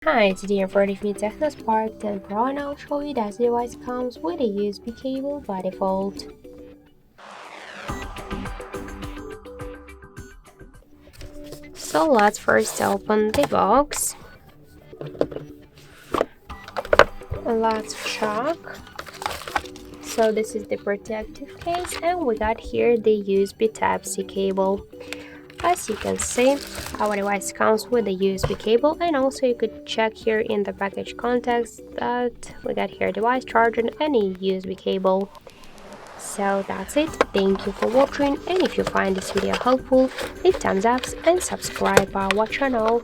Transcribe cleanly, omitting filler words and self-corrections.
Hi, today I'm ready for Tecno Spark 10 Pro and I'll show you that the device comes with a USB cable by default. So let's first open the box. Let's check. So this is the protective case and we got here the USB Type-C cable. As you can see, our device comes with a USB cable, and also you could check here in the package context that we got here device charger and a USB cable. So that's it. Thank you for watching, and if you find this video helpful, leave thumbs up and subscribe our channel.